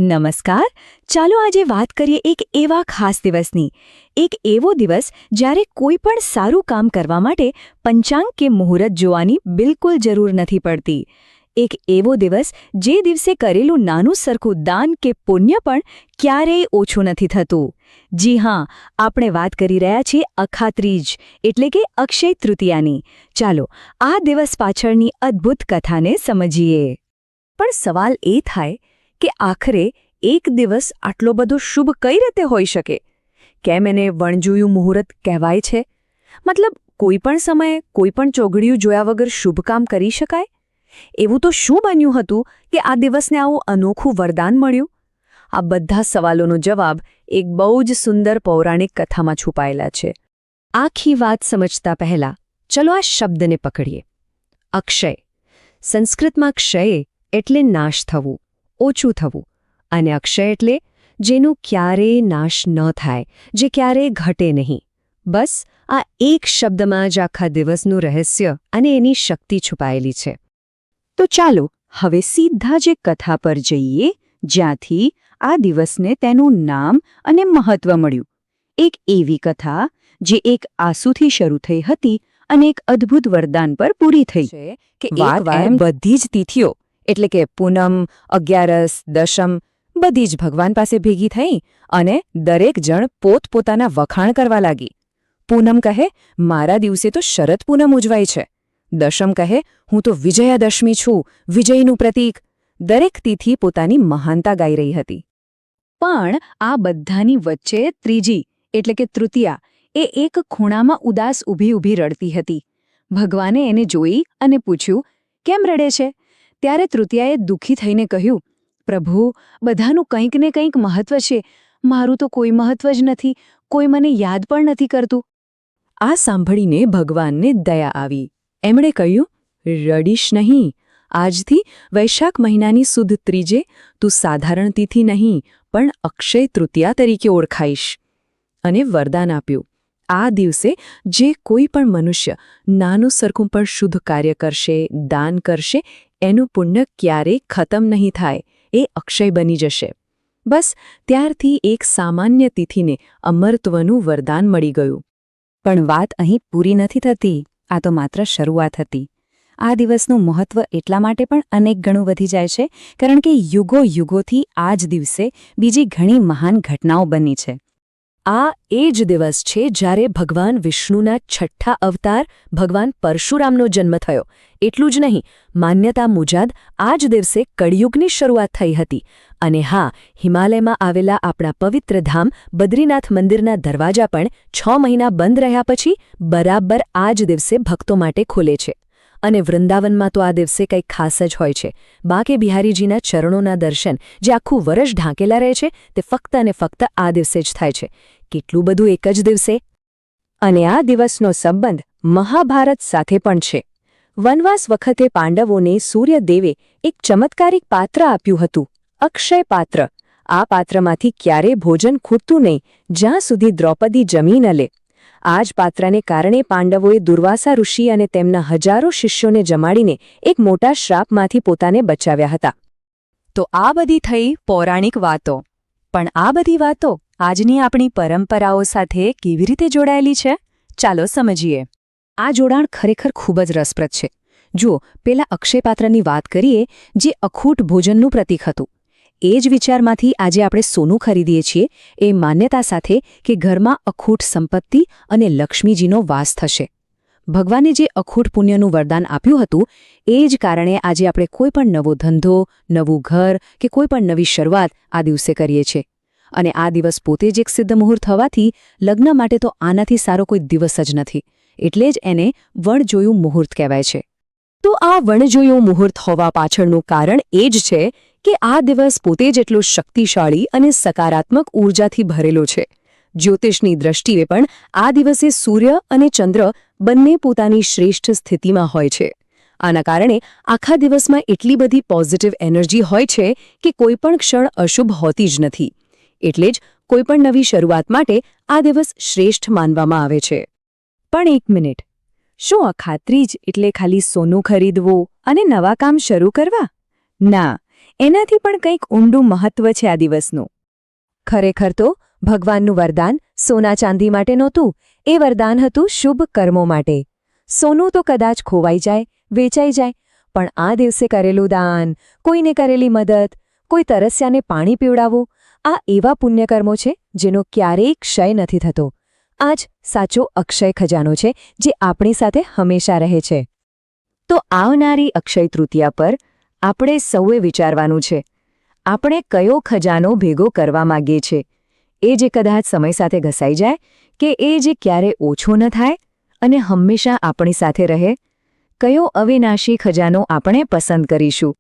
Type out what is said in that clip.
નમસ્કાર. ચાલો આજે વાત કરીએ એક એવા ખાસ દિવસની. એક એવો દિવસ જ્યારે કોઈ પણ સારું કામ કરવા માટે પંચાંગ કે મુહૂર્ત જોવાની બિલકુલ જરૂર નથી પડતી. એક એવો દિવસ જે દિવસે કરેલું નાનું સરખું દાન કે પુણ્ય પણ ક્યારેય ઓછું નથી થતું. જી હા, આપણે વાત કરી રહ્યા છીએ અખાત્રીજ એટલે કે અક્ષય તૃતીયાની. ચાલો આ દિવસ પાછળની અદ્ભુત કથાને સમજીએ. પણ સવાલ એ થાય કે આખરે એક દિવસ આટલો બધો શુભ કઈ રીતે હોઈ શકે? કેમ એને વણજોયું મુહૂર્ત કહેવાય છે? મતલબ કોઈ પણ સમયે કોઈ પણ ચોઘડિયું જોયા વગર શુભ કામ કરી શકાય? એવું તો શું બન્યું હતું કે આ દિવસને આવું અનોખું વરદાન મળ્યું? આ બધા સવાલોનો જવાબ એક બહુ જ સુંદર પૌરાણિક કથામાં છુપાયેલા છે. આખી વાત સમજતા પહેલા ચલો આ શબ્દને પકડીએ. અક્ષય. સંસ્કૃતમાં ક્ષય એટલે નાશ થવું, ઓછું થવું, અને અક્ષય એટલે જેનું ક્યારેય નાશ ન થાય, જે ક્યારેય ઘટે નહીં. બસ આ એક શબ્દમાં જ આખા દિવસનું રહસ્ય અને એની શક્તિ છુપાયેલી છે. તો ચાલો હવે સીધા જ કથા પર જઈએ, જ્યાંથી આ દિવસને તેનું નામ અને મહત્વ મળ્યું. એક એવી કથા જે એક આંસુથી શરૂ થઈ હતી અને એક અદ્ભુત વરદાન પર પૂરી થઈ છે કે એકવાર બધી જ તિથિઓ એટલે કે પૂનમ, અગિયારસ, દશમ બધી જ ભગવાન પાસે ભેગી થઈ અને દરેક જણ પોતપોતાના વખાણ કરવા લાગી. પૂનમ કહે, મારા દિવસે તો શરદ પૂનમ ઉજવાય છે. દશમ કહે, હું તો વિજયાદશમી છું, વિજયનું પ્રતીક. દરેક તિથિ પોતાની મહાનતા ગાઈ રહી હતી. પણ આ બધાની વચ્ચે ત્રીજી એટલે કે તૃતીયા એ એક ખૂણામાં ઉદાસ ઊભી રડતી હતી. ભગવાને એને જોઈ અને પૂછ્યું, કેમ રડે છે? ત્યારે તૃતીયાએ દુઃખી થઈને કહ્યું, પ્રભુ, બધાનું કંઈક ને કંઈક મહત્વ છે. મારું તો કોઈ મહત્વ જ નથી, કોઈ મને યાદ પણ નથી કરતું. આ સાંભળીને ભગવાનને દયા આવી. એમણે કહ્યું, રડીશ નહીં. આજથી વૈશાખ મહિનાની સુદ ત્રીજે તું સાધારણ તિથિ નહીં પણ અક્ષય તૃતીયા તરીકે ઓળખાઈશ. અને વરદાન આપ્યું, આ દિવસે જે કોઈ પણ મનુષ્ય નાનું સરખું પણ શુદ્ધ કાર્ય કરશે, દાન કરશે, એનું પુણ્ય ક્યારેય ખતમ નહીં થાય, એ અક્ષય બની જશે. બસ ત્યારથી એક સામાન્ય તિથિને અમરત્વનું વરદાન મળી ગયું. પણ વાત અહીં પૂરી નથી થતી. આ તો માત્ર શરૂઆત હતી. આ દિવસનું મહત્વ એટલા માટે પણ અનેક ગણું વધી જાય છે કારણ કે યુગોથી આ જ દિવસે બીજી ઘણી મહાન ઘટનાઓ બની છે. આ એ જ દિવસ છે જ્યારે ભગવાન વિષ્ણુના છઠ્ઠા અવતાર ભગવાન પરશુરામનો જન્મ થયો. એટલું જ નહીં, માન્યતા મુજબ આ જ દિવસે કળિયુગની શરૂઆત થઈ હતી. અને હા, હિમાલયમાં આવેલા આપણા પવિત્ર ધામ બદ્રીનાથ મંદિરના દરવાજા પણ 6 મહિના બંધ રહ્યા પછી બરાબર આ જ દિવસે ભક્તો માટે ખુલે છે. અને વૃંદાવનમાં તો આ દિવસે કંઈક ખાસ જ હોય છે. બાકે બિહારીજીના ચરણોના દર્શન જે આખું વર્ષ ઢાંકેલા રહે છે તે ફક્ત અને ફક્ત આ દિવસે જ થાય છે. કેટલું બધું એક જ દિવસે! અને આ દિવસનો સંબંધ મહાભારત સાથે પણ છે. વનવાસ વખતે પાંડવોને સૂર્યદેવે એક ચમત્કારિક પાત્ર આપ્યું હતું, અક્ષય પાત્ર. આ પાત્રમાંથી ક્યારેય ભોજન ખૂટતું નહીં જ્યાં સુધી દ્રૌપદી જમી ન લે. આ જ પાત્રને કારણે પાંડવોએ દુર્વાસા ઋષિ અને તેમના હજારો શિષ્યોને જમાડીને એક મોટા શ્રાપમાંથી પોતાને બચાવ્યા હતા. તો આ બધી થઈ પૌરાણિક વાતો. પણ આ બધી વાતો આજની આપણી પરંપરાઓ સાથે કેવી રીતે જોડાયેલી છે? ચાલો સમજીએ. આ જોડાણ ખરેખર ખૂબ જ રસપ્રદ છે. જુઓ, પેલા અક્ષય પાત્રની વાત કરીએ, જે અખૂટ ભોજનનું પ્રતીક હતું. એ જ વિચારમાંથી આજે આપણે સોનું ખરીદીએ છીએ, એ માન્યતા સાથે કે ઘરમાં અખૂટ સંપત્તિ અને લક્ષ્મીજીનો વાસ થશે. ભગવાને જે અખૂટ પુણ્યનું વરદાન આપ્યું હતું, એ જ કારણે આજે આપણે કોઈ પણ નવો ધંધો, નવું ઘર કે કોઈ પણ નવી શરૂઆત આ દિવસે કરીએ છીએ. અને આ દિવસ પોતે જ એક સિદ્ધ મુહૂર્ત હોવાથી લગ્ન માટે તો આનાથી સારો કોઈ દિવસ જ નથી. એટલે જ એને વણજોયું મુહૂર્ત કહેવાય છે. તો આ વણજોયું મુહૂર્ત હોવા પાછળનું કારણ એ જ છે કે આ દિવસ પોતે જ એટલો શક્તિશાળી અને સકારાત્મક ઊર્જાથી ભરેલો છે. જ્યોતિષની દ્રષ્ટિએ પણ આ દિવસે સૂર્ય અને ચંદ્ર બંને પોતાની શ્રેષ્ઠ સ્થિતિમાં હોય છે. આના કારણે આખા દિવસમાં એટલી બધી પોઝિટિવ એનર્જી હોય છે કે કોઈ પણ ક્ષણ અશુભ હોતી જ નથી. એટલે જ કોઈપણ નવી શરૂઆત માટે આ દિવસ શ્રેષ્ઠ માનવામાં આવે છે. પણ એક મિનિટ, શું અખાત્રીજ એટલે ખાલી સોનું ખરીદવું અને નવા કામ શરૂ કરવા? ના, એનાથી પણ કંઈક ઊંડું મહત્વ છે આ દિવસનું. ખરેખર તો ભગવાનનું વરદાન સોના ચાંદી માટે નહોતું, એ વરદાન હતું શુભ કર્મો માટે. સોનું તો કદાચ ખોવાઈ જાય, વેચાઈ જાય, પણ આ દિવસે કરેલું દાન, કોઈને કરેલી મદદ, કોઈ તરસ્યાને પાણી પીવડાવવું, આ એવા પુણ્યકર્મો છે જેનો ક્યારેય ક્ષય નથી થતો. આ જ સાચો અક્ષય ખજાનો છે જે આપણી સાથે હંમેશા રહે છે. તો આવનારી અક્ષય તૃતીયા પર આપણે સૌએ વિચારવાનું છે, આપણે કયો ખજાનો ભેગો કરવા માગીએ છીએ? એ જે કદાચ સમય સાથે ઘસાઈ જાય, કે એ જે ક્યારે ઓછો ન થાય અને હંમેશા આપણી સાથે રહે? કયો અવિનાશી ખજાનો આપણે પસંદ કરીશું?